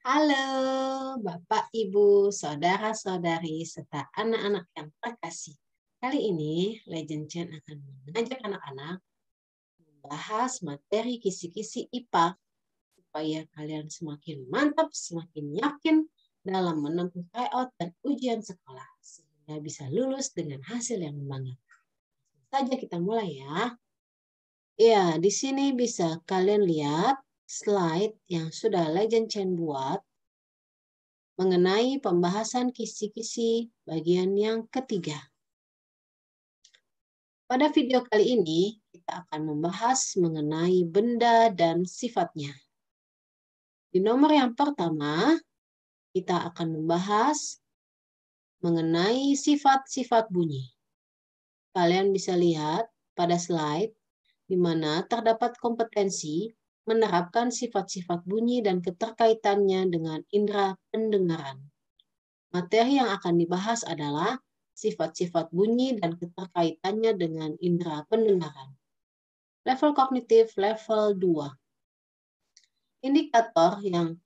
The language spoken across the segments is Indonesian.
Halo, Bapak, Ibu, saudara-saudari, serta anak-anak yang terkasih. Kali ini, Legend Chen akan mengajak anak-anak membahas materi kisi-kisi IPA supaya kalian semakin mantap, semakin yakin dalam menempuh tryout dan ujian sekolah sehingga bisa lulus dengan hasil yang membanggakan. Langsung saja kita mulai ya. Ya, di sini bisa kalian lihat slide yang sudah Legend Chen buat mengenai pembahasan kisi-kisi bagian yang ketiga. Pada video kali ini, kita akan membahas mengenai benda dan sifatnya. Di nomor yang pertama, kita akan membahas mengenai sifat-sifat bunyi. Kalian bisa lihat pada slide di mana terdapat kompetensi menerapkan sifat-sifat bunyi dan keterkaitannya dengan indera pendengaran. Materi yang akan dibahas adalah sifat-sifat bunyi dan keterkaitannya dengan indera pendengaran. Level kognitif level 2. Indikator yang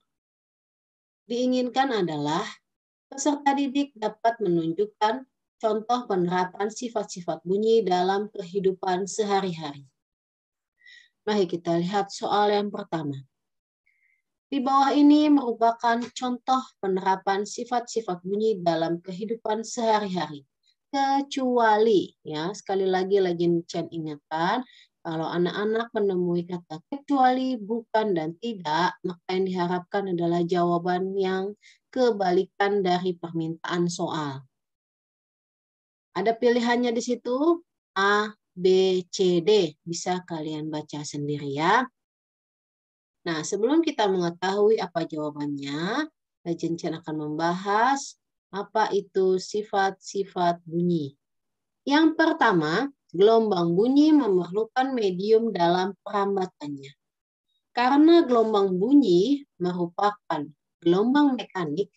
diinginkan adalah peserta didik dapat menunjukkan contoh penerapan sifat-sifat bunyi dalam kehidupan sehari-hari. Mari kita lihat soal yang pertama. Di bawah ini merupakan contoh penerapan sifat-sifat bunyi dalam kehidupan sehari-hari. Kecuali, ya sekali lagi Legend Chen ingatkan, kalau anak-anak menemui kata kecuali, bukan, dan tidak, maka yang diharapkan adalah jawaban yang kebalikan dari permintaan soal. Ada pilihannya di situ, A, B, C, D. Bisa kalian baca sendiri ya. Nah, sebelum kita mengetahui apa jawabannya, Legend Chen akan membahas apa itu sifat-sifat bunyi. Yang pertama, gelombang bunyi memerlukan medium dalam perambatannya. Karena gelombang bunyi merupakan gelombang mekanik,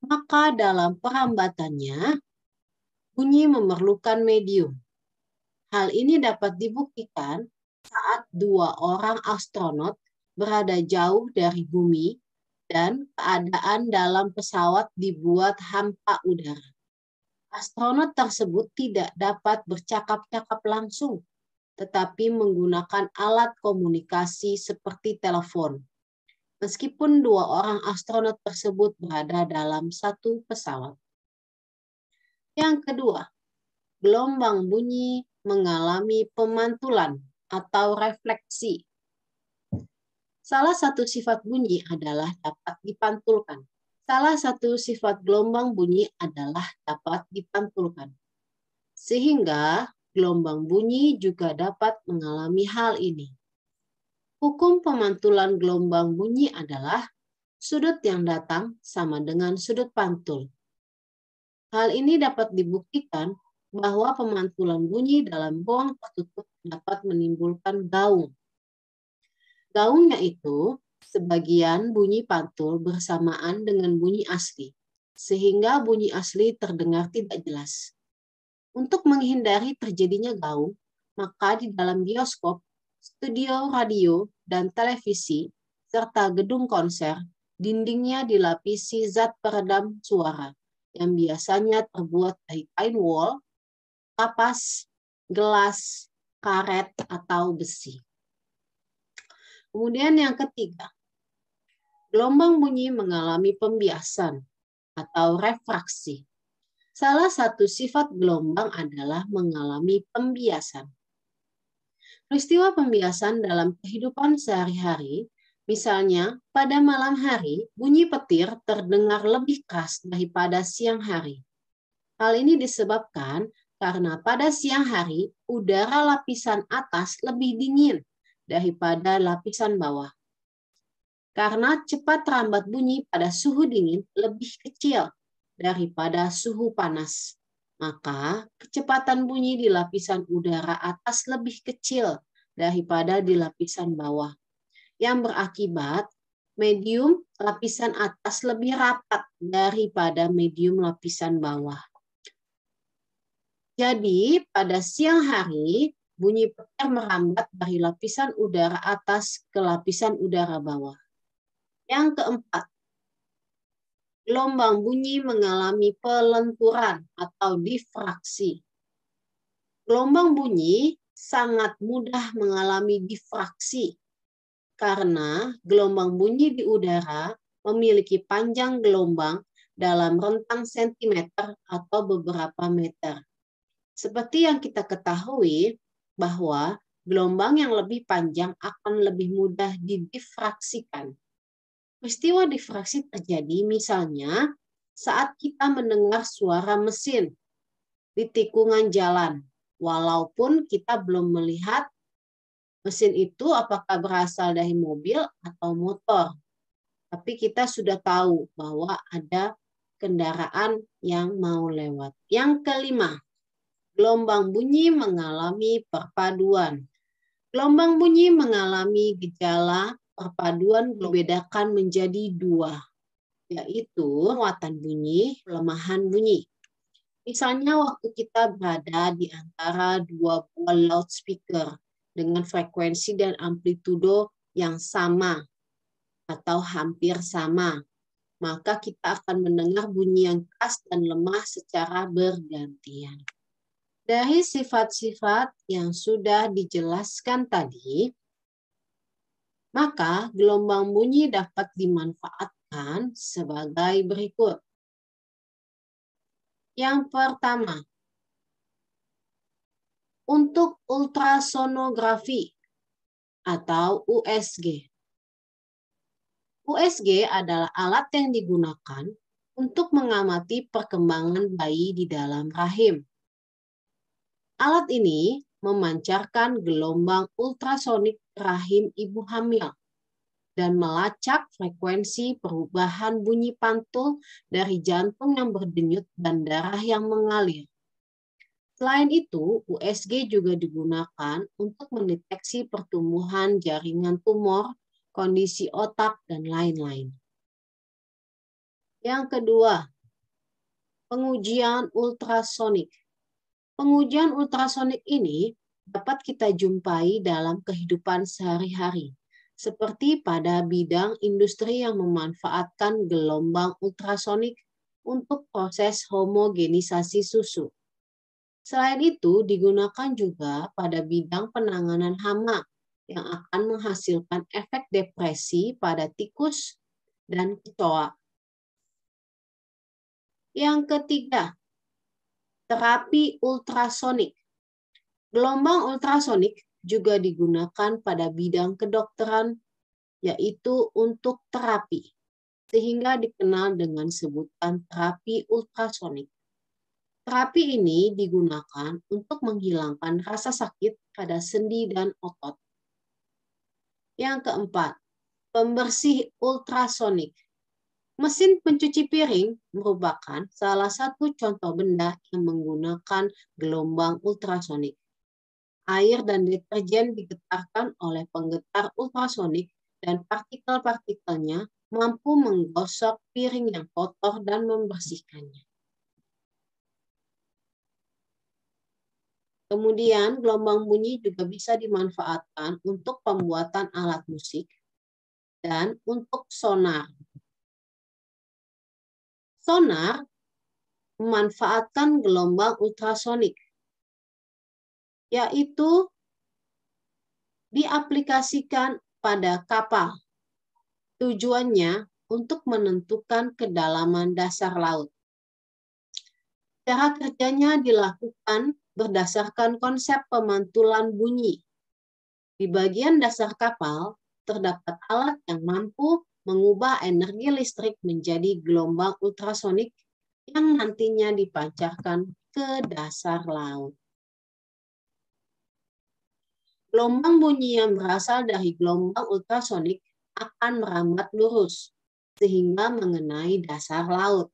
maka dalam perambatannya, bunyi memerlukan medium. Hal ini dapat dibuktikan saat dua orang astronot berada jauh dari bumi dan keadaan dalam pesawat dibuat hampa udara. Astronot tersebut tidak dapat bercakap-cakap langsung, tetapi menggunakan alat komunikasi seperti telepon. Meskipun dua orang astronot tersebut berada dalam satu pesawat. Yang kedua, gelombang bunyi mengalami pemantulan atau refleksi. Salah satu sifat bunyi adalah dapat dipantulkan. Salah satu sifat gelombang bunyi adalah dapat dipantulkan. Sehingga gelombang bunyi juga dapat mengalami hal ini. Hukum pemantulan gelombang bunyi adalah sudut yang datang sama dengan sudut pantul. Hal ini dapat dibuktikan bahwa pemantulan bunyi dalam ruang tertutup dapat menimbulkan gaung. Gaungnya itu sebagian bunyi pantul bersamaan dengan bunyi asli, sehingga bunyi asli terdengar tidak jelas. Untuk menghindari terjadinya gaung, maka di dalam bioskop, studio radio, dan televisi, serta gedung konser, dindingnya dilapisi zat peredam suara, yang biasanya terbuat dari kain wol, kapas, gelas, karet, atau besi. Kemudian yang ketiga, gelombang bunyi mengalami pembiasan atau refraksi. Salah satu sifat gelombang adalah mengalami pembiasan. Peristiwa pembiasan dalam kehidupan sehari-hari, misalnya pada malam hari, bunyi petir terdengar lebih keras daripada siang hari. Hal ini disebabkan karena pada siang hari, udara lapisan atas lebih dingin daripada lapisan bawah. Karena cepat terambat bunyi pada suhu dingin lebih kecil daripada suhu panas, maka kecepatan bunyi di lapisan udara atas lebih kecil daripada di lapisan bawah, yang berakibat medium lapisan atas lebih rapat daripada medium lapisan bawah. Jadi pada siang hari, bunyi petir merambat dari lapisan udara atas ke lapisan udara bawah. Yang keempat, gelombang bunyi mengalami pelenturan atau difraksi. Gelombang bunyi sangat mudah mengalami difraksi karena gelombang bunyi di udara memiliki panjang gelombang dalam rentang sentimeter atau beberapa meter. Seperti yang kita ketahui bahwa gelombang yang lebih panjang akan lebih mudah didifraksikan. Peristiwa difraksi terjadi misalnya saat kita mendengar suara mesin di tikungan jalan, walaupun kita belum melihat mesin itu apakah berasal dari mobil atau motor. Tapi kita sudah tahu bahwa ada kendaraan yang mau lewat. Yang kelima, gelombang bunyi mengalami perpaduan. Gelombang bunyi mengalami gejala perpaduan dibedakan menjadi dua, yaitu muatan bunyi, pelemahan bunyi. Misalnya waktu kita berada di antara dua buah loudspeaker dengan frekuensi dan amplitudo yang sama atau hampir sama, maka kita akan mendengar bunyi yang keras dan lemah secara bergantian. Dari sifat-sifat yang sudah dijelaskan tadi, maka gelombang bunyi dapat dimanfaatkan sebagai berikut. Yang pertama, untuk ultrasonografi atau USG. USG adalah alat yang digunakan untuk mengamati perkembangan bayi di dalam rahim. Alat ini memancarkan gelombang ultrasonik rahim ibu hamil dan melacak frekuensi perubahan bunyi pantul dari jantung yang berdenyut dan darah yang mengalir. Selain itu, USG juga digunakan untuk mendeteksi pertumbuhan jaringan tumor, kondisi otak, dan lain-lain. Yang kedua, pengujian ultrasonik. Pengujian ultrasonik ini dapat kita jumpai dalam kehidupan sehari-hari, seperti pada bidang industri yang memanfaatkan gelombang ultrasonik untuk proses homogenisasi susu. Selain itu, digunakan juga pada bidang penanganan hama yang akan menghasilkan efek depresi pada tikus dan kecoa. Yang ketiga, terapi ultrasonik. Gelombang ultrasonik juga digunakan pada bidang kedokteran, yaitu untuk terapi, sehingga dikenal dengan sebutan terapi ultrasonik. Terapi ini digunakan untuk menghilangkan rasa sakit pada sendi dan otot. Yang keempat, pembersih ultrasonik. Mesin pencuci piring merupakan salah satu contoh benda yang menggunakan gelombang ultrasonik. Air dan deterjen digetarkan oleh penggetar ultrasonik dan partikel-partikelnya mampu menggosok piring yang kotor dan membersihkannya. Kemudian gelombang bunyi juga bisa dimanfaatkan untuk pembuatan alat musik dan untuk sonar. Sonar memanfaatkan gelombang ultrasonik, yaitu diaplikasikan pada kapal. Tujuannya untuk menentukan kedalaman dasar laut. Cara kerjanya dilakukan berdasarkan konsep pemantulan bunyi. Di bagian dasar kapal terdapat alat yang mampu mengubah energi listrik menjadi gelombang ultrasonik yang nantinya dipancarkan ke dasar laut. Gelombang bunyi yang berasal dari gelombang ultrasonik akan merambat lurus sehingga mengenai dasar laut.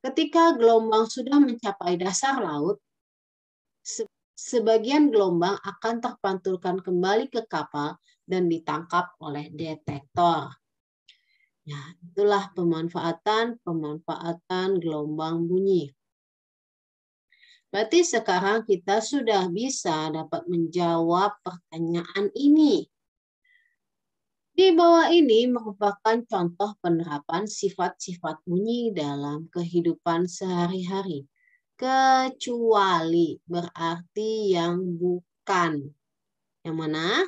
Ketika gelombang sudah mencapai dasar laut, sebagian gelombang akan terpantulkan kembali ke kapal dan ditangkap oleh detektor. Nah, itulah pemanfaatan gelombang bunyi. Berarti sekarang kita sudah bisa dapat menjawab pertanyaan ini. Di bawah ini merupakan contoh penerapan sifat-sifat bunyi dalam kehidupan sehari-hari. Kecuali berarti yang bukan. Yang mana?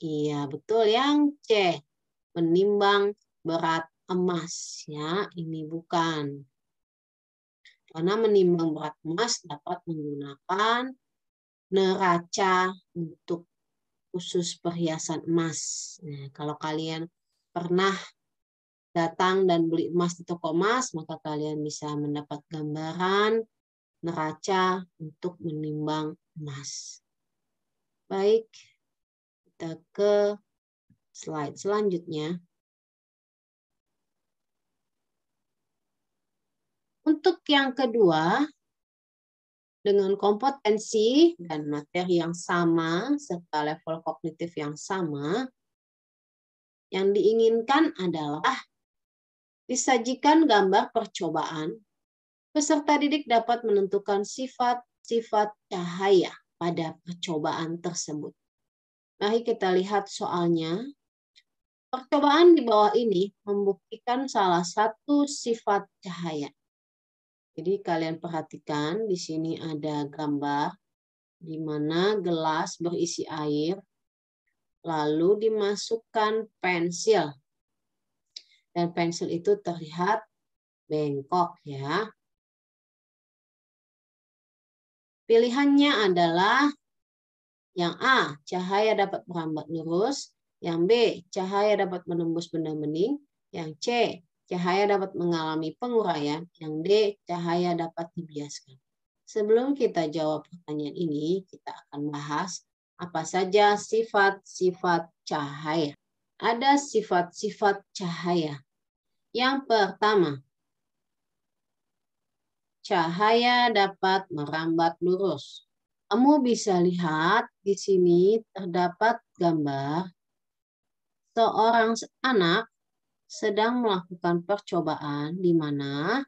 Iya, betul yang C. Menimbang berat emas. Ya, ini bukan. Karena menimbang berat emas dapat menggunakan neraca untuk khusus perhiasan emas. Nah, kalau kalian pernah datang dan beli emas di toko emas, maka kalian bisa mendapat gambaran neraca untuk menimbang emas. Baik, kita ke slide selanjutnya. Untuk yang kedua, dengan kompetensi dan materi yang sama, serta level kognitif yang sama, yang diinginkan adalah disajikan gambar percobaan. Peserta didik dapat menentukan sifat-sifat cahaya pada percobaan tersebut. Mari kita lihat soalnya. Percobaan di bawah ini membuktikan salah satu sifat cahaya. Jadi kalian perhatikan di sini ada gambar di mana gelas berisi air, lalu dimasukkan pensil. Dan pensil itu terlihat bengkok ya. Pilihannya adalah yang A, cahaya dapat merambat lurus. Yang B, cahaya dapat menembus benda bening. Yang C, cahaya dapat mengalami penguraian. Yang D, cahaya dapat dibiaskan. Sebelum kita jawab pertanyaan ini, kita akan bahas apa saja sifat-sifat cahaya. Ada sifat-sifat cahaya. Yang pertama, cahaya dapat merambat lurus. Kamu bisa lihat di sini terdapat gambar seorang anak sedang melakukan percobaan di mana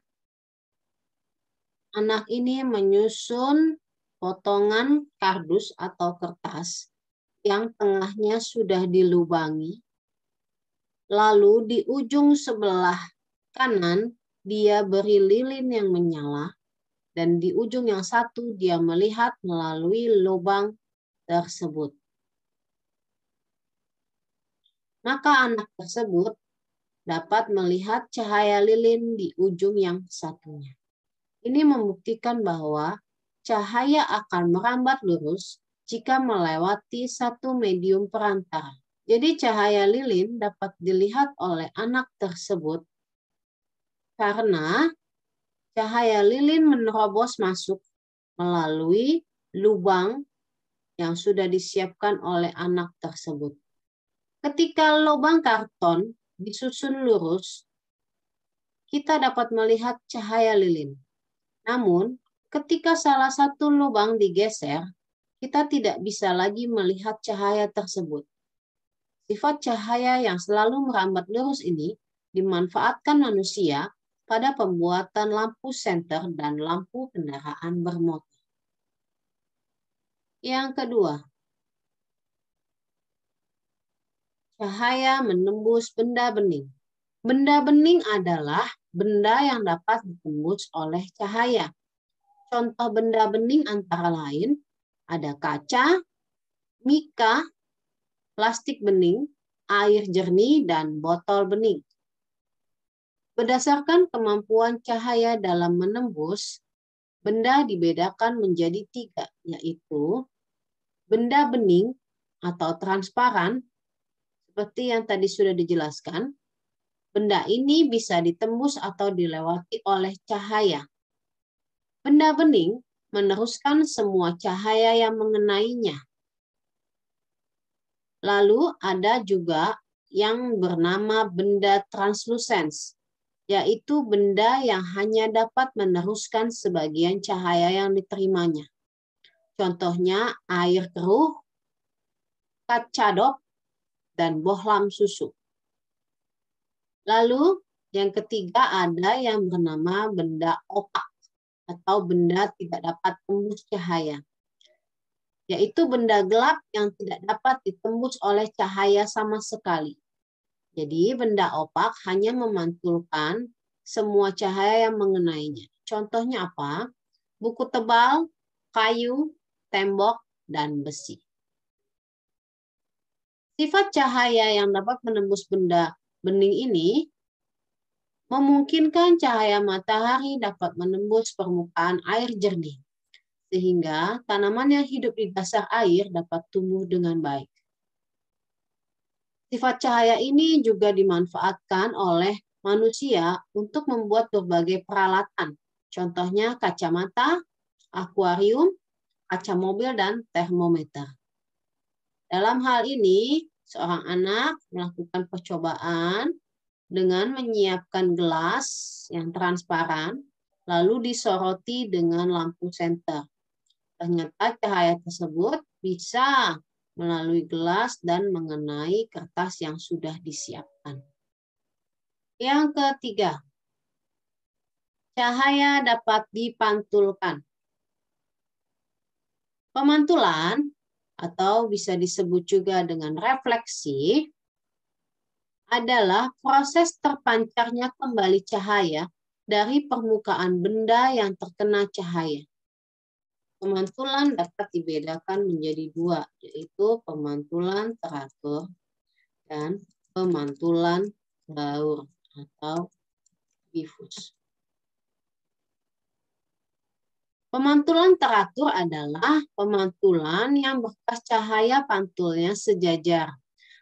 anak ini menyusun potongan kardus atau kertas yang tengahnya sudah dilubangi. Lalu di ujung sebelah kanan dia beri lilin yang menyala. Dan di ujung yang satu dia melihat melalui lubang tersebut. Maka anak tersebut dapat melihat cahaya lilin di ujung yang satunya. Ini membuktikan bahwa cahaya akan merambat lurus jika melewati satu medium perantara. Jadi cahaya lilin dapat dilihat oleh anak tersebut karena cahaya lilin menerobos masuk melalui lubang yang sudah disiapkan oleh anak tersebut. Ketika lubang karton disusun lurus, kita dapat melihat cahaya lilin. Namun, ketika salah satu lubang digeser, kita tidak bisa lagi melihat cahaya tersebut. Sifat cahaya yang selalu merambat lurus ini dimanfaatkan manusia pada pembuatan lampu senter dan lampu kendaraan bermotor. Yang kedua, cahaya menembus benda bening. Benda bening adalah benda yang dapat ditembus oleh cahaya. Contoh benda bening antara lain ada kaca, mika, plastik bening, air jernih, dan botol bening. Berdasarkan kemampuan cahaya dalam menembus, benda dibedakan menjadi 3, yaitu benda bening atau transparan, seperti yang tadi sudah dijelaskan. Benda ini bisa ditembus atau dilewati oleh cahaya. Benda bening meneruskan semua cahaya yang mengenainya. Lalu ada juga yang bernama benda translusens, yaitu benda yang hanya dapat meneruskan sebagian cahaya yang diterimanya. Contohnya air keruh, kaca dop, dan bohlam susu. Lalu yang ketiga ada yang bernama benda opak atau benda tidak dapat tembus cahaya, yaitu benda gelap yang tidak dapat ditembus oleh cahaya sama sekali. Jadi benda opak hanya memantulkan semua cahaya yang mengenainya. Contohnya apa? Buku tebal, kayu, tembok, dan besi. Sifat cahaya yang dapat menembus benda bening ini memungkinkan cahaya matahari dapat menembus permukaan air jernih, sehingga tanaman yang hidup di dasar air dapat tumbuh dengan baik. Sifat cahaya ini juga dimanfaatkan oleh manusia untuk membuat berbagai peralatan, contohnya kacamata, akuarium, kaca mobil, dan termometer. Dalam hal ini, seorang anak melakukan percobaan dengan menyiapkan gelas yang transparan, lalu disoroti dengan lampu senter. Ternyata cahaya tersebut bisa melalui gelas dan mengenai kertas yang sudah disiapkan. Yang ketiga, cahaya dapat dipantulkan. Pemantulan, atau bisa disebut juga dengan refleksi, adalah proses terpancarnya kembali cahaya dari permukaan benda yang terkena cahaya. Pemantulan dapat dibedakan menjadi dua, yaitu pemantulan teratur dan pemantulan baur atau difus. Pemantulan teratur adalah pemantulan yang bekas cahaya pantulnya sejajar.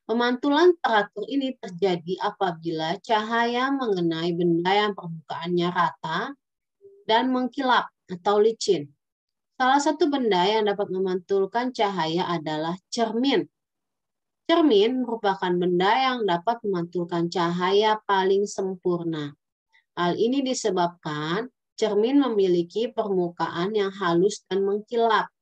Pemantulan teratur ini terjadi apabila cahaya mengenai benda yang permukaannya rata dan mengkilap atau licin. Salah satu benda yang dapat memantulkan cahaya adalah cermin. Cermin merupakan benda yang dapat memantulkan cahaya paling sempurna. Hal ini disebabkan cermin memiliki permukaan yang halus dan mengkilap.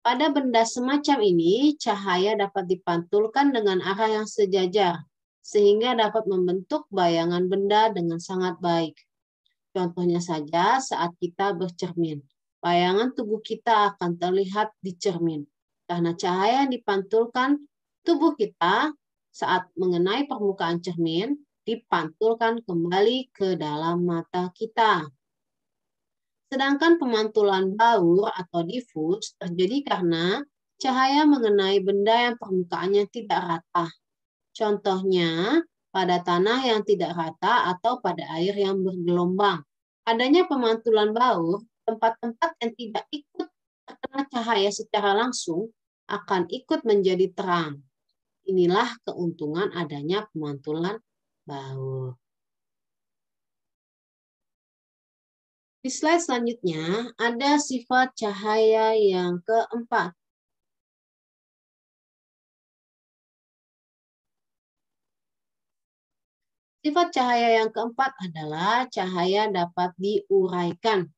Pada benda semacam ini, cahaya dapat dipantulkan dengan arah yang sejajar, sehingga dapat membentuk bayangan benda dengan sangat baik. Contohnya saja saat kita bercermin. Bayangan tubuh kita akan terlihat di cermin. Karena cahaya yang dipantulkan, tubuh kita saat mengenai permukaan cermin, dipantulkan kembali ke dalam mata kita. Sedangkan pemantulan baur atau difus terjadi karena cahaya mengenai benda yang permukaannya tidak rata. Contohnya pada tanah yang tidak rata atau pada air yang bergelombang. Adanya pemantulan baur, tempat-tempat yang tidak ikut terkena cahaya secara langsung akan ikut menjadi terang. Inilah keuntungan adanya pemantulan baur. Di slide selanjutnya, ada sifat cahaya yang keempat. Sifat cahaya yang keempat adalah cahaya dapat diuraikan.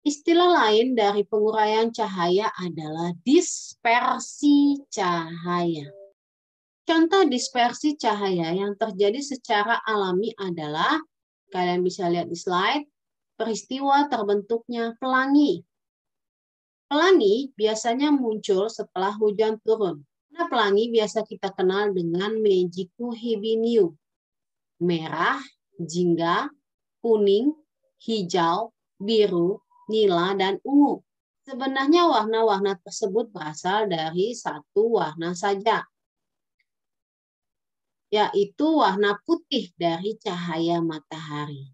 Istilah lain dari penguraian cahaya adalah dispersi cahaya. Contoh dispersi cahaya yang terjadi secara alami adalah, kalian bisa lihat di slide, peristiwa terbentuknya pelangi. Pelangi biasanya muncul setelah hujan turun. Nah, pelangi biasa kita kenal dengan Meijiku Hibiniu. Merah, jingga, kuning, hijau, biru, nila, dan ungu. Sebenarnya warna-warna tersebut berasal dari satu warna saja, yaitu warna putih dari cahaya matahari.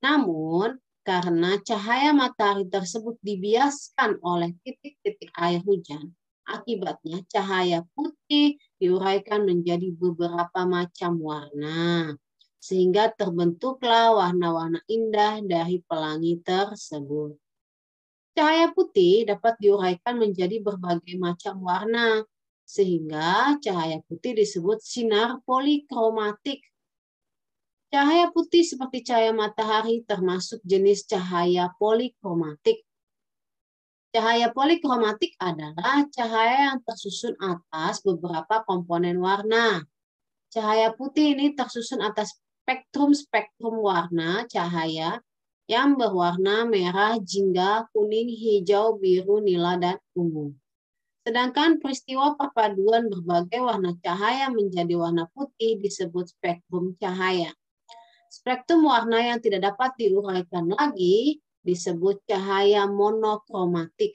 Namun, karena cahaya matahari tersebut dibiaskan oleh titik-titik air hujan, akibatnya cahaya putih diuraikan menjadi beberapa macam warna, sehingga terbentuklah warna-warna indah dari pelangi tersebut. Cahaya putih dapat diuraikan menjadi berbagai macam warna, sehingga cahaya putih disebut sinar polikromatik. Cahaya putih seperti cahaya matahari termasuk jenis cahaya polikromatik. Cahaya polikromatik adalah cahaya yang tersusun atas beberapa komponen warna. Cahaya putih ini tersusun atas spektrum-spektrum warna cahaya yang berwarna merah, jingga, kuning, hijau, biru, nila, dan ungu. Sedangkan peristiwa perpaduan berbagai warna cahaya menjadi warna putih disebut spektrum cahaya. Spektrum warna yang tidak dapat diuraikan lagi disebut cahaya monokromatik.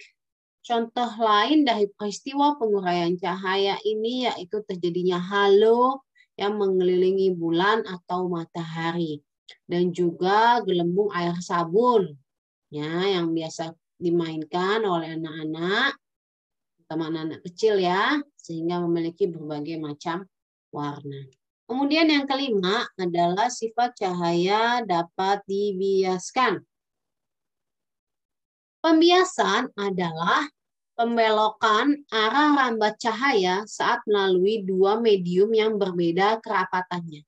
Contoh lain dari peristiwa penguraian cahaya ini yaitu terjadinya halo yang mengelilingi bulan atau matahari. Dan juga gelembung air sabun ya, yang biasa dimainkan oleh anak-anak, terutama anak-anak kecil ya, sehingga memiliki berbagai macam warna. Kemudian yang kelima adalah sifat cahaya dapat dibiaskan. Pembiasan adalah pembelokan arah rambat cahaya saat melalui dua medium yang berbeda kerapatannya.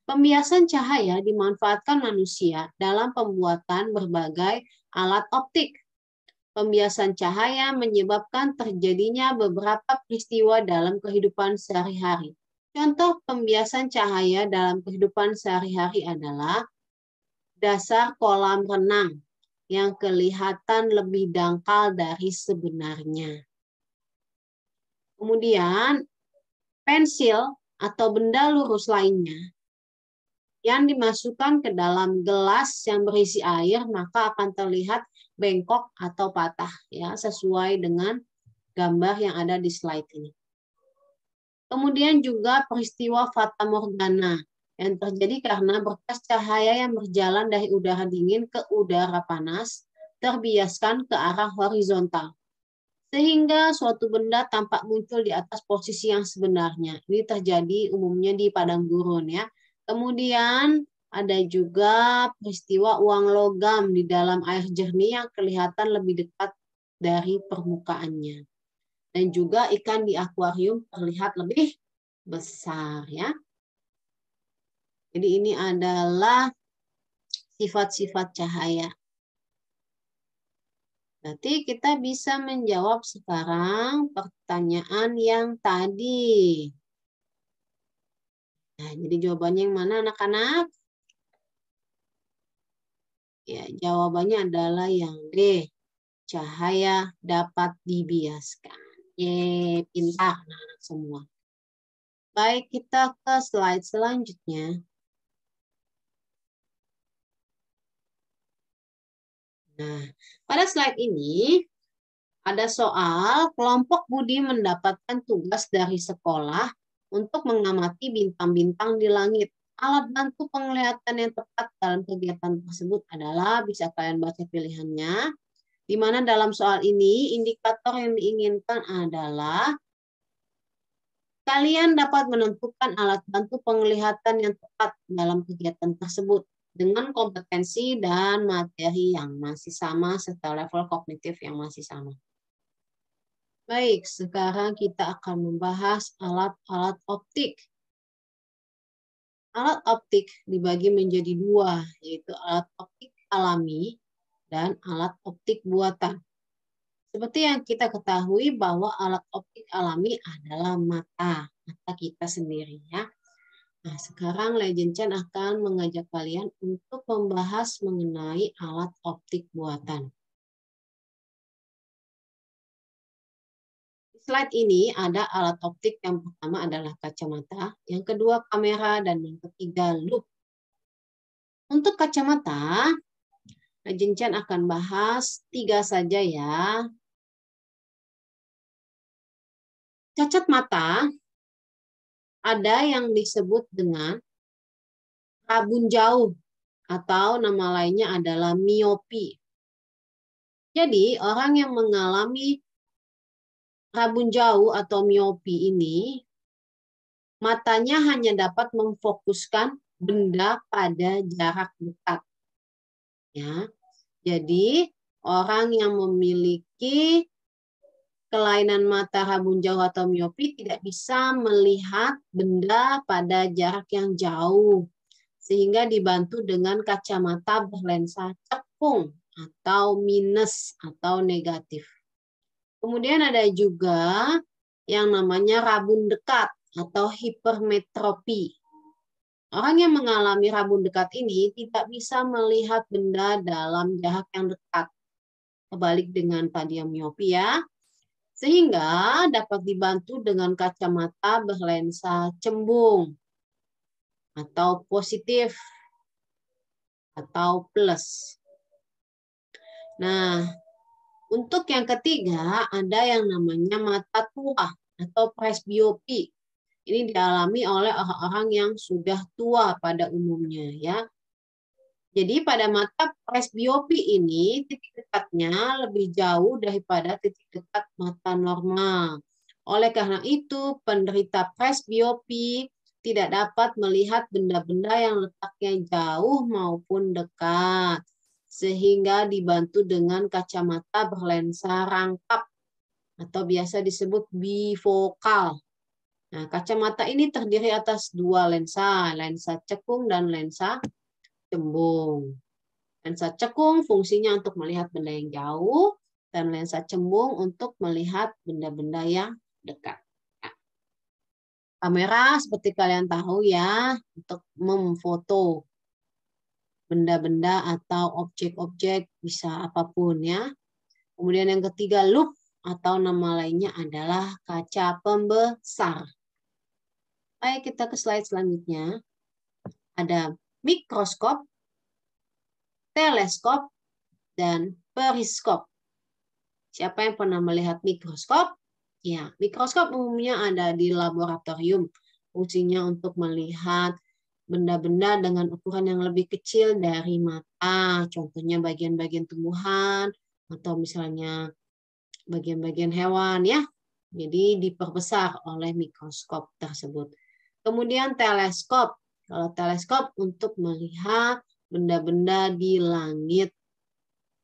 Pembiasan cahaya dimanfaatkan manusia dalam pembuatan berbagai alat optik. Pembiasan cahaya menyebabkan terjadinya beberapa peristiwa dalam kehidupan sehari-hari. Contoh pembiasan cahaya dalam kehidupan sehari-hari adalah dasar kolam renang yang kelihatan lebih dangkal dari sebenarnya. Kemudian, pensil atau benda lurus lainnya yang dimasukkan ke dalam gelas yang berisi air, maka akan terlihat bengkok atau patah ya, sesuai dengan gambar yang ada di slide ini. Kemudian juga peristiwa fata morgana yang terjadi karena berkas cahaya yang berjalan dari udara dingin ke udara panas terbiaskan ke arah horizontal, sehingga suatu benda tampak muncul di atas posisi yang sebenarnya. Ini terjadi umumnya di padang gurun ya. Kemudian ada juga peristiwa uang logam di dalam air jernih yang kelihatan lebih dekat dari permukaannya. Dan juga ikan di akuarium terlihat lebih besar ya. Jadi ini adalah sifat-sifat cahaya. Berarti kita bisa menjawab sekarang pertanyaan yang tadi. Nah, jadi jawabannya yang mana anak-anak? Ya, jawabannya adalah yang D. Cahaya dapat dibiaskan. Pintar anak-anak semua. Baik, kita ke slide selanjutnya. Nah, pada slide ini ada soal kelompok Budi mendapatkan tugas dari sekolah untuk mengamati bintang-bintang di langit. Alat bantu penglihatan yang tepat dalam kegiatan tersebut adalah, bisa kalian baca pilihannya, di mana dalam soal ini indikator yang diinginkan adalah kalian dapat menentukan alat bantu penglihatan yang tepat dalam kegiatan tersebut dengan kompetensi dan materi yang masih sama serta level kognitif yang masih sama. Baik, sekarang kita akan membahas alat-alat optik. Alat optik dibagi menjadi dua, yaitu alat optik alami dan alat optik buatan. Seperti yang kita ketahui bahwa alat optik alami adalah mata kita sendiri ya. Nah, sekarang Legend Chan akan mengajak kalian untuk membahas mengenai alat optik buatan. Slide ini ada alat optik. Yang pertama adalah kacamata, yang kedua kamera, dan yang ketiga loop. Untuk kacamata, Legend Chan akan bahas 3 saja ya. Cacat mata ada yang disebut dengan rabun jauh atau nama lainnya adalah miopi. Jadi orang yang mengalami rabun jauh atau miopi ini, matanya hanya dapat memfokuskan benda pada jarak dekat. Ya, jadi orang yang memiliki kelainan mata rabun jauh atau miopi tidak bisa melihat benda pada jarak yang jauh, sehingga dibantu dengan kacamata berlensa cekung atau minus atau negatif. Kemudian ada juga yang namanya rabun dekat atau hipermetropi. Orang yang mengalami rabun dekat ini tidak bisa melihat benda dalam jarak yang dekat. Kebalik dengan tadi yang miopi ya. Sehingga dapat dibantu dengan kacamata berlensa cembung atau positif atau plus. Nah, untuk yang ketiga ada yang namanya mata tua atau presbiopi. Ini dialami oleh orang-orang yang sudah tua pada umumnya ya. Jadi pada mata presbiopi ini titik dekatnya lebih jauh daripada titik dekat mata normal. Oleh karena itu, penderita presbiopi tidak dapat melihat benda-benda yang letaknya jauh maupun dekat, sehingga dibantu dengan kacamata berlensa rangkap atau biasa disebut bifokal. Nah, kacamata ini terdiri atas dua lensa, lensa cekung dan lensa cembung. Lensa cekung fungsinya untuk melihat benda yang jauh, dan lensa cembung untuk melihat benda-benda yang dekat. Nah, kamera seperti kalian tahu ya, untuk memfoto benda-benda atau objek-objek bisa apapun ya. Kemudian yang ketiga, loop atau nama lainnya adalah kaca pembesar. Baik, kita ke slide selanjutnya. Ada mikroskop, teleskop, dan periskop. Siapa yang pernah melihat mikroskop? Ya, mikroskop umumnya ada di laboratorium. Fungsinya untuk melihat benda-benda dengan ukuran yang lebih kecil dari mata. Contohnya bagian-bagian tumbuhan atau misalnya bagian-bagian hewan ya. Jadi diperbesar oleh mikroskop tersebut. Kemudian teleskop. Kalau teleskop untuk melihat benda-benda di langit.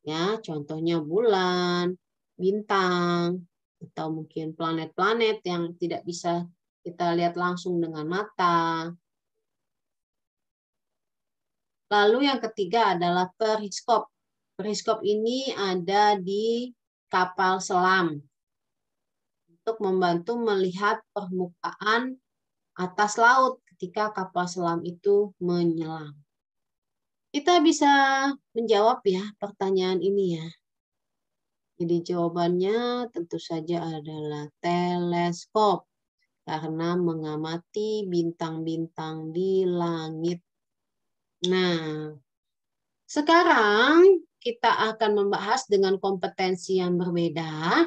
Ya, contohnya bulan, bintang, atau mungkin planet-planet yang tidak bisa kita lihat langsung dengan mata. Lalu yang ketiga adalah periskop. Periskop ini ada di kapal selam untuk membantu melihat permukaan atas laut ketika kapal selam itu menyelam. Kita bisa menjawab ya pertanyaan ini ya. Jadi jawabannya tentu saja adalah teleskop karena mengamati bintang-bintang di langit. Nah, sekarang kita akan membahas dengan kompetensi yang berbeda,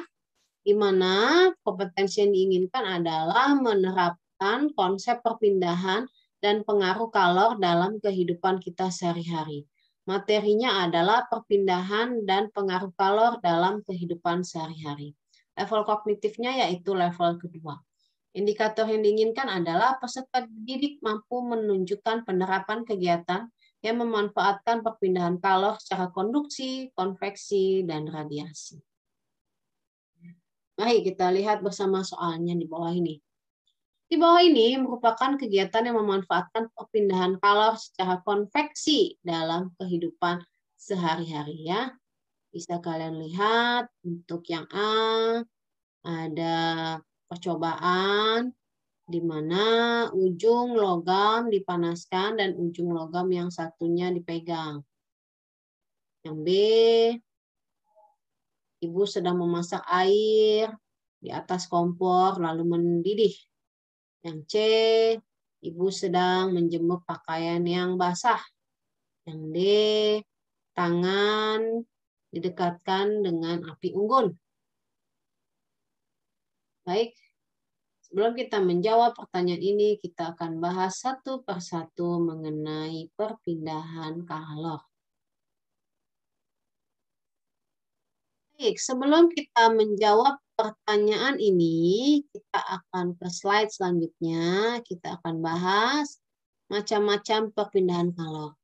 di mana kompetensi yang diinginkan adalah menerapkan konsep perpindahan dan pengaruh kalor dalam kehidupan kita sehari-hari. Materinya adalah perpindahan dan pengaruh kalor dalam kehidupan sehari-hari. Level kognitifnya yaitu level kedua. Indikator yang diinginkan adalah peserta didik mampu menunjukkan penerapan kegiatan yang memanfaatkan perpindahan kalor secara konduksi, konveksi, dan radiasi. Baik, kita lihat bersama soalnya di bawah ini. Di bawah ini merupakan kegiatan yang memanfaatkan perpindahan kalor secara konveksi dalam kehidupan sehari-hari ya. Bisa kalian lihat untuk yang A ada percobaan di mana ujung logam dipanaskan dan ujung logam yang satunya dipegang. Yang B, ibu sedang memasak air di atas kompor lalu mendidih. Yang C, ibu sedang menjemur pakaian yang basah. Yang D, tangan didekatkan dengan api unggun. Baik, sebelum kita menjawab pertanyaan ini, kita akan bahas satu persatu mengenai perpindahan kalor. Baik, sebelum kita menjawab pertanyaan ini, kita akan ke slide selanjutnya. Kita akan bahas macam-macam perpindahan kalor.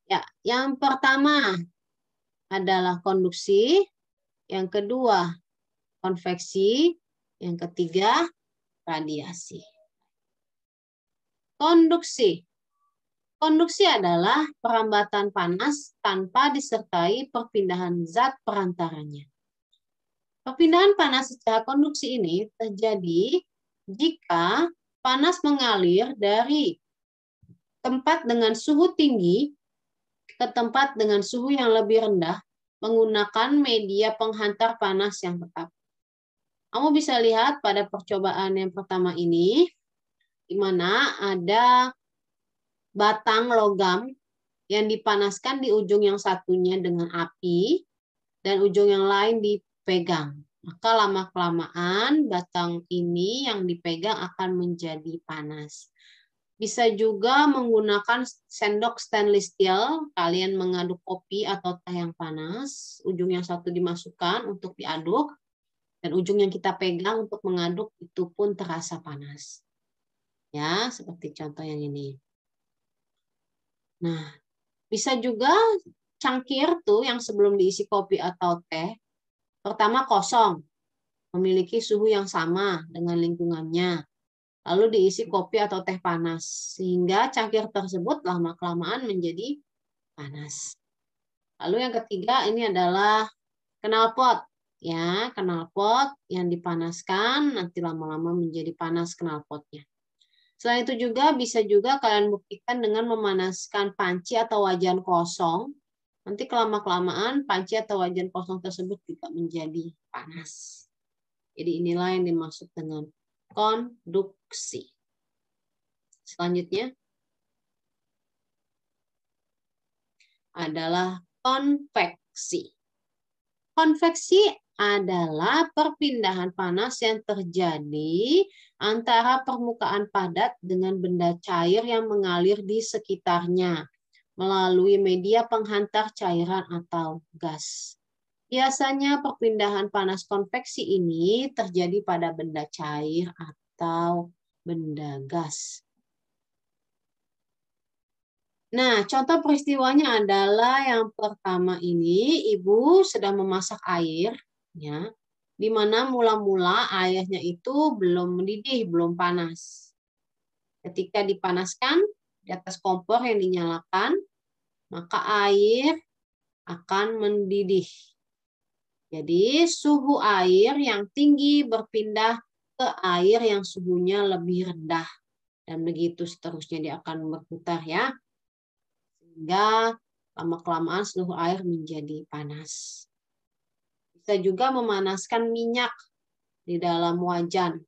Ya, yang pertama adalah konduksi, yang kedua konveksi, yang ketiga radiasi. Konduksi. Konduksi adalah perambatan panas tanpa disertai perpindahan zat perantaranya. Perpindahan panas secara konduksi ini terjadi jika panas mengalir dari tempat dengan suhu tinggi ke tempat dengan suhu yang lebih rendah menggunakan media penghantar panas yang tetap. Kamu bisa lihat pada percobaan yang pertama ini, di mana ada batang logam yang dipanaskan di ujung yang satunya dengan api, dan ujung yang lain dipegang. Maka lama-kelamaan batang ini yang dipegang akan menjadi panas. Bisa juga menggunakan sendok stainless steel, kalian mengaduk kopi atau teh yang panas, ujung yang satu dimasukkan untuk diaduk, dan ujung yang kita pegang untuk mengaduk itu pun terasa panas. Ya, seperti contoh yang ini. Nah, bisa juga cangkir tuh yang sebelum diisi kopi atau teh, pertama kosong, memiliki suhu yang sama dengan lingkungannya. Lalu diisi kopi atau teh panas, sehingga cangkir tersebut lama-kelamaan menjadi panas. Lalu yang ketiga ini adalah knalpot. Ya, knalpot yang dipanaskan nanti lama-lama menjadi panas knalpotnya. Selain itu juga bisa juga kalian buktikan dengan memanaskan panci atau wajan kosong. Nanti kelama-kelamaan panci atau wajan kosong tersebut juga menjadi panas. Jadi inilah yang dimaksud dengan konduksi. Selanjutnya adalah konveksi. Konveksi adalah perpindahan panas yang terjadi antara permukaan padat dengan benda cair yang mengalir di sekitarnya melalui media penghantar cairan atau gas. Biasanya perpindahan panas konveksi ini terjadi pada benda cair atau benda gas. Nah, contoh peristiwanya adalah yang pertama ini, ibu sedang memasak air, ya, di mana mula-mula airnya itu belum mendidih, belum panas. Ketika dipanaskan di atas kompor yang dinyalakan, maka air akan mendidih. Jadi suhu air yang tinggi berpindah ke air yang suhunya lebih rendah. Dan begitu seterusnya dia akan berputar ya. Sehingga lama-kelamaan suhu air menjadi panas. Bisa juga memanaskan minyak di dalam wajan.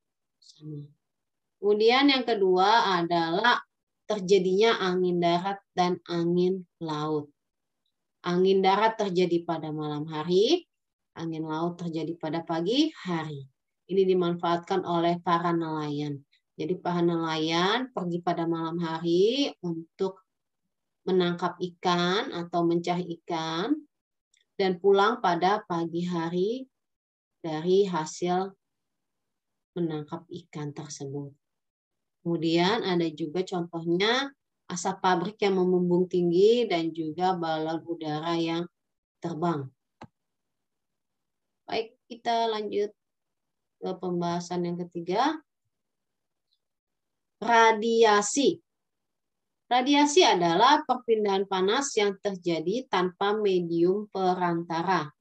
Kemudian yang kedua adalah terjadinya angin darat dan angin laut. Angin darat terjadi pada malam hari, angin laut terjadi pada pagi hari. Ini dimanfaatkan oleh para nelayan. Jadi para nelayan pergi pada malam hari untuk menangkap ikan atau mencari ikan dan pulang pada pagi hari dari hasil menangkap ikan tersebut. Kemudian ada juga contohnya asap pabrik yang membumbung tinggi dan juga balon udara yang terbang. Baik, kita lanjut ke pembahasan yang ketiga. Radiasi. Radiasi adalah perpindahan panas yang terjadi tanpa medium perantara.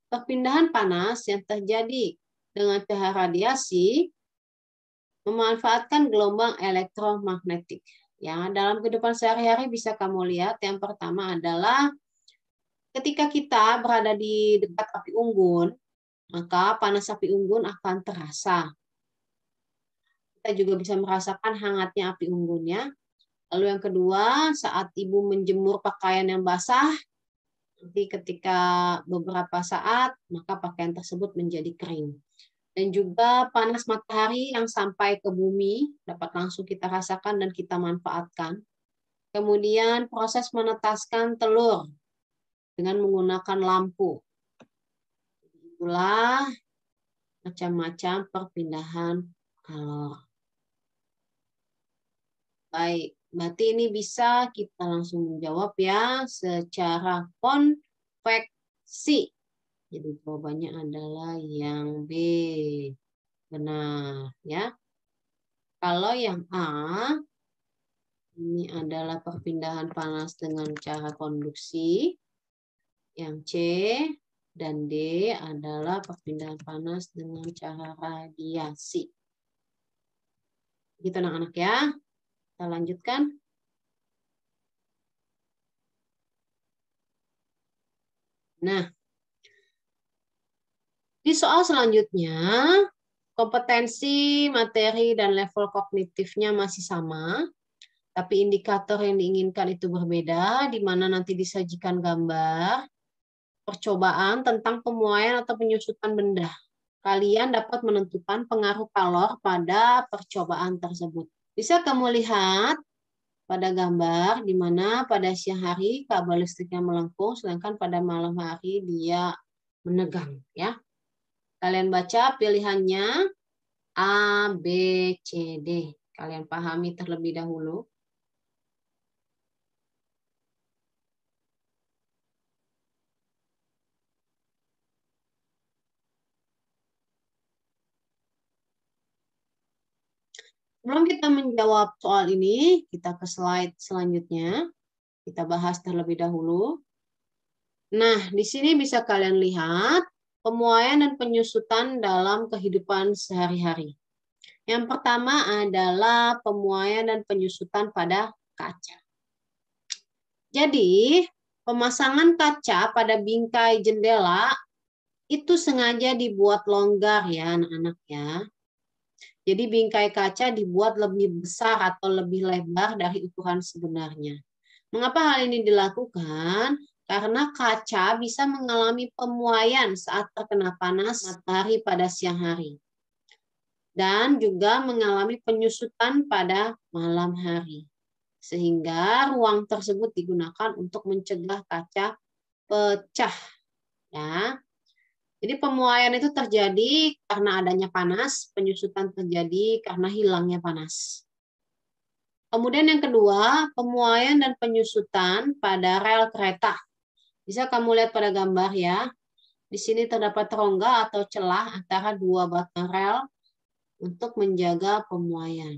Perpindahan panas yang terjadi dengan cahaya radiasi memanfaatkan gelombang elektromagnetik. Ya, dalam kehidupan sehari-hari bisa kamu lihat yang pertama adalah ketika kita berada di dekat api unggun, maka panas api unggun akan terasa. Kita juga bisa merasakan hangatnya api unggunnya. Lalu yang kedua, saat ibu menjemur pakaian yang basah, nanti ketika beberapa saat, maka pakaian tersebut menjadi kering. Dan juga panas matahari yang sampai ke bumi dapat langsung kita rasakan dan kita manfaatkan. Kemudian proses menetaskan telur dengan menggunakan lampu. Itulah macam-macam perpindahan kalor. Baik, berarti ini bisa kita langsung menjawab ya secara konveksi. Jadi jawabannya adalah yang B. Benar ya. Kalau yang A, ini adalah perpindahan panas dengan cara konduksi. Yang C dan D adalah perpindahan panas dengan cara radiasi. Gitu anak-anak ya. Kita lanjutkan. Nah, Di soal selanjutnya, kompetensi, materi, dan level kognitifnya masih sama, tapi indikator yang diinginkan itu berbeda, di mana nanti disajikan gambar percobaan tentang pemuaian atau penyusutan benda. Kalian dapat menentukan pengaruh kalor pada percobaan tersebut. Bisa kamu lihat pada gambar, di mana pada siang hari kabel listriknya melengkung, sedangkan pada malam hari dia menegang. Ya, kalian baca pilihannya A, B, C, D. Kalian pahami terlebih dahulu. Sebelum kita menjawab soal ini, kita ke slide selanjutnya. Kita bahas terlebih dahulu. Nah, di sini bisa kalian lihat pemuaian dan penyusutan dalam kehidupan sehari-hari. Yang pertama adalah pemuaian dan penyusutan pada kaca. Jadi, pemasangan kaca pada bingkai jendela itu sengaja dibuat longgar ya anak-anak ya. Jadi bingkai kaca dibuat lebih besar atau lebih lebar dari ukuran sebenarnya. Mengapa hal ini dilakukan? Karena kaca bisa mengalami pemuaian saat terkena panas matahari pada siang hari. Dan juga mengalami penyusutan pada malam hari. Sehingga ruang tersebut digunakan untuk mencegah kaca pecah. Ya. Jadi pemuaian itu terjadi karena adanya panas, penyusutan terjadi karena hilangnya panas. Kemudian yang kedua, pemuaian dan penyusutan pada rel kereta. Bisa kamu lihat pada gambar ya. Di sini terdapat rongga atau celah antara dua batang rel untuk menjaga pemuaian.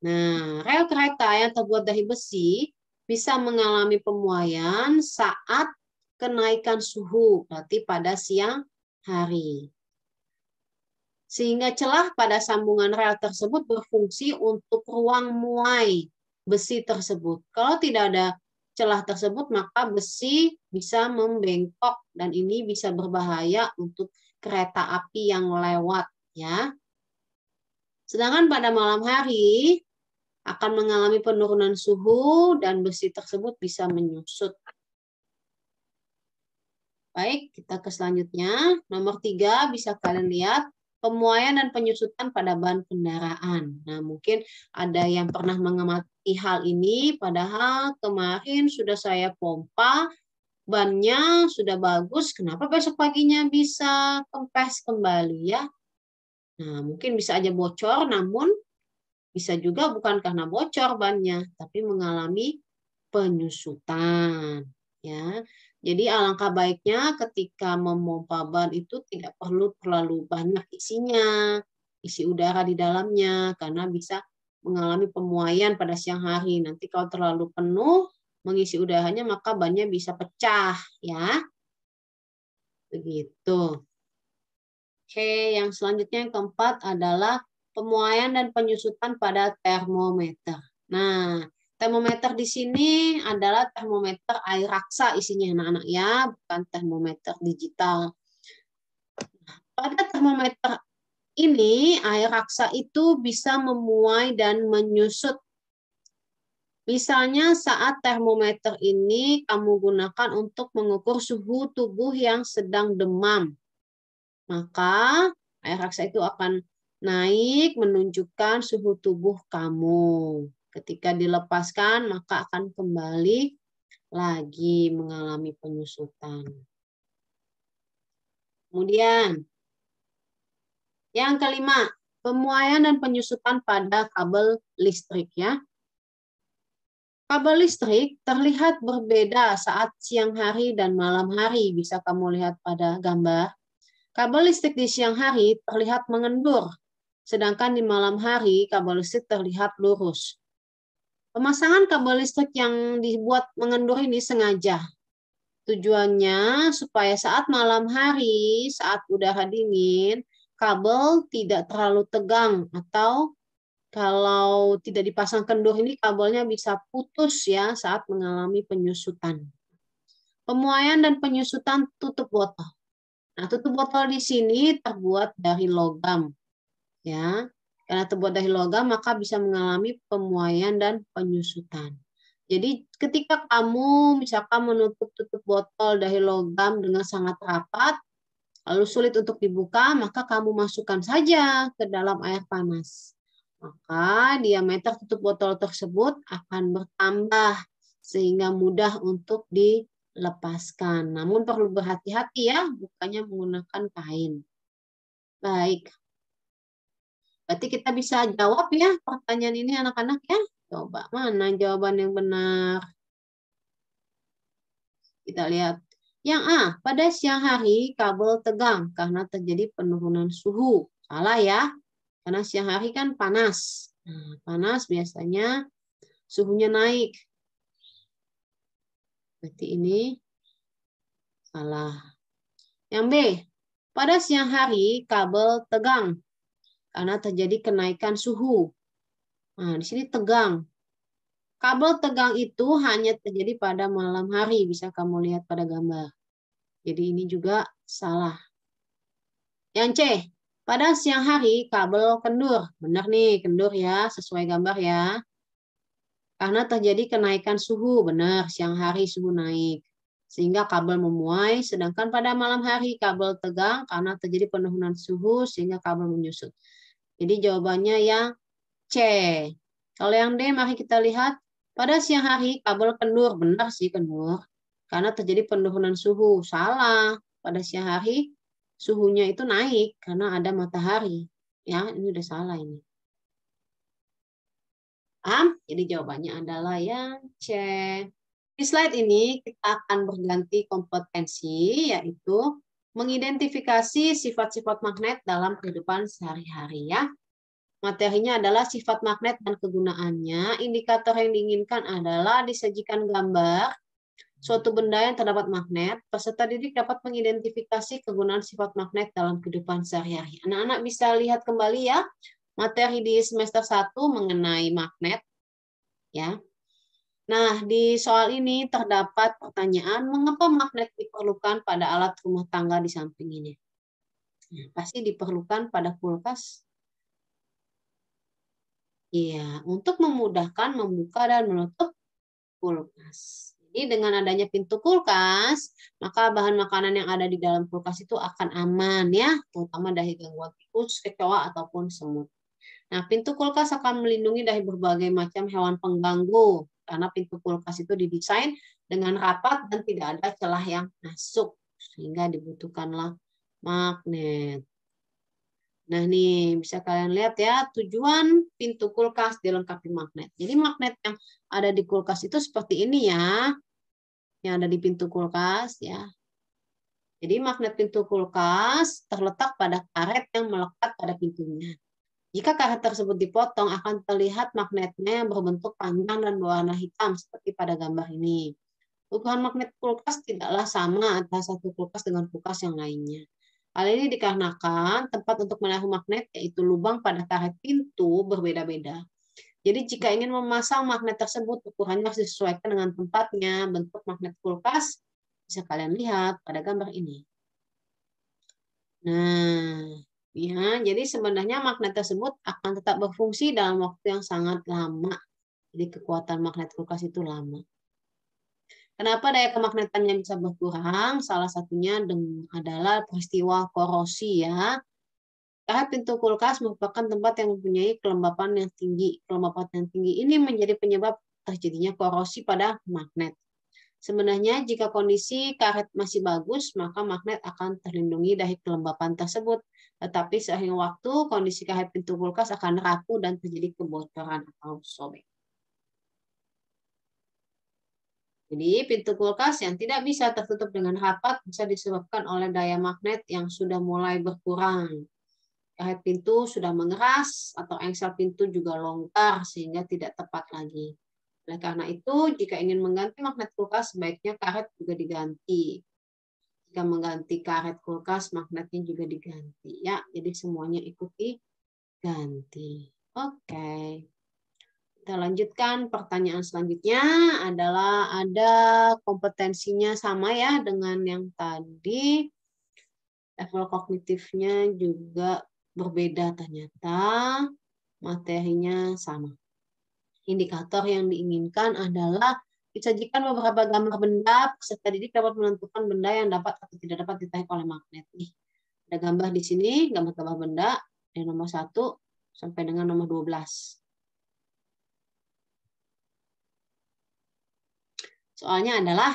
Nah, rel kereta yang terbuat dari besi bisa mengalami pemuaian saat kenaikan suhu, berarti pada siang hari. Sehingga celah pada sambungan rel tersebut berfungsi untuk ruang muai besi tersebut. Kalau tidak ada celah tersebut, maka besi bisa membengkok dan ini bisa berbahaya untuk kereta api yang lewat. Ya. Sedangkan pada malam hari akan mengalami penurunan suhu dan besi tersebut bisa menyusut. Baik, kita ke selanjutnya. Nomor 3 bisa kalian lihat pemuaian dan penyusutan pada ban kendaraan. Nah, mungkin ada yang pernah mengamati hal ini, padahal kemarin sudah saya pompa, bannya sudah bagus, kenapa besok paginya bisa kempes kembali ya? Nah, mungkin bisa aja bocor, namun bisa juga bukan karena bocor bannya, tapi mengalami penyusutan. Ya, jadi alangkah baiknya ketika memompa ban itu tidak perlu terlalu banyak isinya, isi udara di dalamnya, karena bisa mengalami pemuaian pada siang hari. Nanti kalau terlalu penuh mengisi udaranya, maka bannya bisa pecah. Ya, begitu. Oke, yang selanjutnya yang keempat adalah pemuaian dan penyusutan pada termometer. Nah, termometer di sini adalah termometer air raksa isinya anak-anak ya, bukan termometer digital. Pada termometer ini, air raksa itu bisa memuai dan menyusut. Misalnya saat termometer ini kamu gunakan untuk mengukur suhu tubuh yang sedang demam. Maka air raksa itu akan naik menunjukkan suhu tubuh kamu. Ketika dilepaskan, maka akan kembali lagi mengalami penyusutan. Kemudian, yang kelima, pemuaian dan penyusutan pada kabel listrik ya. Kabel listrik terlihat berbeda saat siang hari dan malam hari. Bisa kamu lihat pada gambar. Kabel listrik di siang hari terlihat mengendur, sedangkan di malam hari kabel listrik terlihat lurus. Pemasangan kabel listrik yang dibuat mengendur ini sengaja. Tujuannya supaya saat malam hari, saat udara dingin, kabel tidak terlalu tegang atau kalau tidak dipasang kendur ini kabelnya bisa putus ya saat mengalami penyusutan. Pemuaian dan penyusutan tutup botol. Nah, tutup botol di sini terbuat dari logam. Ya, karena terbuat dari logam, maka bisa mengalami pemuaian dan penyusutan. Jadi ketika kamu misalkan menutup tutup botol dari logam dengan sangat rapat, lalu sulit untuk dibuka, maka kamu masukkan saja ke dalam air panas. Maka diameter tutup botol tersebut akan bertambah sehingga mudah untuk dilepaskan. Namun perlu berhati-hati ya, bukannya menggunakan kain. Baik. Berarti kita bisa jawab ya pertanyaan ini anak-anak ya. Coba mana jawaban yang benar? Kita lihat. Yang A, pada siang hari kabel tegang karena terjadi penurunan suhu. Salah ya, karena siang hari kan panas. Nah, panas biasanya suhunya naik. Berarti ini salah. Yang B, pada siang hari kabel tegang karena terjadi kenaikan suhu. Nah, di sini tegang. Kabel tegang itu hanya terjadi pada malam hari, bisa kamu lihat pada gambar. Jadi ini juga salah. Yang C, pada siang hari kabel kendur. Benar nih, kendur ya, sesuai gambar ya. Karena terjadi kenaikan suhu, benar, siang hari suhu naik. Sehingga kabel memuai, sedangkan pada malam hari kabel tegang karena terjadi penurunan suhu sehingga kabel menyusut. Jadi jawabannya yang C. Kalau yang D, mari kita lihat. Pada siang hari kabel kendur, benar sih kendur. Karena terjadi penurunan suhu, salah. Pada siang hari suhunya itu naik karena ada matahari. Ya, ini udah salah ini. Paham? Jadi jawabannya adalah yang C. Di slide ini kita akan berganti kompetensi, yaitu mengidentifikasi sifat-sifat magnet dalam kehidupan sehari-hari ya. Materinya adalah sifat magnet dan kegunaannya. Indikator yang diinginkan adalah disajikan gambar suatu benda yang terdapat magnet. Peserta didik dapat mengidentifikasi kegunaan sifat magnet dalam kehidupan sehari-hari. Anak-anak bisa lihat kembali ya materi di semester 1 mengenai magnet. Ya. Nah, di soal ini terdapat pertanyaan, mengapa magnet diperlukan pada alat rumah tangga di samping ini? Nah, pasti diperlukan pada kulkas. Iya, untuk memudahkan membuka dan menutup kulkas. Jadi dengan adanya pintu kulkas, maka bahan makanan yang ada di dalam kulkas itu akan aman ya, terutama dari gangguan tikus, kecoa ataupun semut. Nah, pintu kulkas akan melindungi dari berbagai macam hewan pengganggu karena pintu kulkas itu didesain dengan rapat dan tidak ada celah yang masuk sehingga dibutuhkanlah magnet. Nah, nih bisa kalian lihat ya, tujuan pintu kulkas dilengkapi magnet. Jadi magnet yang ada di kulkas itu seperti ini ya, yang ada di pintu kulkas ya. Jadi magnet pintu kulkas terletak pada karet yang melekat pada pintunya. Jika karet tersebut dipotong, akan terlihat magnetnya yang berbentuk panjang dan berwarna hitam seperti pada gambar ini. Ukuran magnet kulkas tidaklah sama antara satu kulkas dengan kulkas yang lainnya. Hal ini dikarenakan tempat untuk menaruh magnet, yaitu lubang pada karet pintu, berbeda-beda. Jadi jika ingin memasang magnet tersebut, ukurannya harus disesuaikan dengan tempatnya. Bentuk magnet kulkas bisa kalian lihat pada gambar ini. Nah, ya, jadi sebenarnya magnet tersebut akan tetap berfungsi dalam waktu yang sangat lama. Jadi kekuatan magnet kulkas itu lama. Kenapa daya kemagnetannya bisa berkurang? Salah satunya adalah peristiwa korosi ya. Karena pintu kulkas merupakan tempat yang mempunyai kelembapan yang tinggi. Kelembapan yang tinggi ini menjadi penyebab terjadinya korosi pada magnet. Sebenarnya jika kondisi karet masih bagus, maka magnet akan terlindungi dari kelembapan tersebut. Tetapi seiring waktu, kondisi karet pintu kulkas akan rapuh dan terjadi kebocoran atau sobek. Jadi pintu kulkas yang tidak bisa tertutup dengan rapat bisa disebabkan oleh daya magnet yang sudah mulai berkurang. Karet pintu sudah mengeras atau engsel pintu juga longgar sehingga tidak tepat lagi. Oleh karena itu, jika ingin mengganti magnet kulkas, sebaiknya karet juga diganti. Jika mengganti karet kulkas, magnetnya juga diganti. Ya, jadi semuanya ikut diganti. Oke. Kita Kita lanjutkan pertanyaan selanjutnya adalah ada kompetensinya sama ya dengan yang tadi. Level kognitifnya juga berbeda ternyata. Materinya sama. Indikator yang diinginkan adalah disajikan beberapa gambar benda, peserta didik dapat menentukan benda yang dapat atau tidak dapat ditarik oleh magnet. Nih, ada gambar di sini, gambar-gambar benda dari nomor 1 sampai dengan nomor 12. Soalnya adalah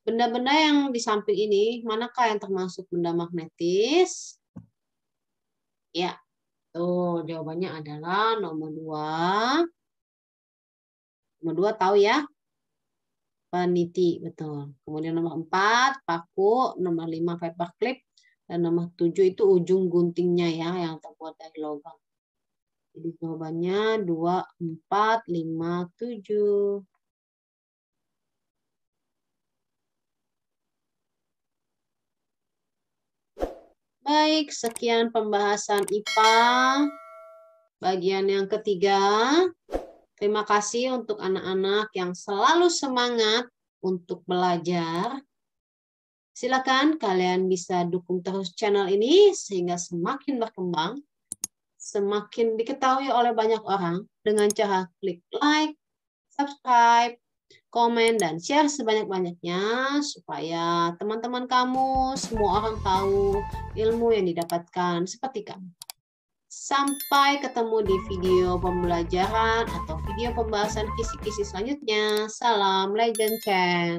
benda-benda yang di samping ini, manakah yang termasuk benda magnetis? Ya, tuh jawabannya adalah nomor 2. Nomor 2 tahu ya? Peniti, betul. Kemudian nomor 4, paku. Nomor 5, paperclip. Dan nomor 7 itu ujung guntingnya ya, yang terbuat dari logam. Jadi jawabannya 2, 4, 5, 7. Baik, sekian pembahasan IPA. Bagian yang ketiga. Terima kasih untuk anak-anak yang selalu semangat untuk belajar. Silakan kalian bisa dukung terus channel ini sehingga semakin berkembang, semakin diketahui oleh banyak orang dengan cara klik like, subscribe, komen, dan share sebanyak-banyaknya supaya teman-teman kamu, semua orang tahu ilmu yang didapatkan seperti kamu. Sampai ketemu di video pembelajaran atau video pembahasan kisi-kisi selanjutnya. Salam Legend Chan.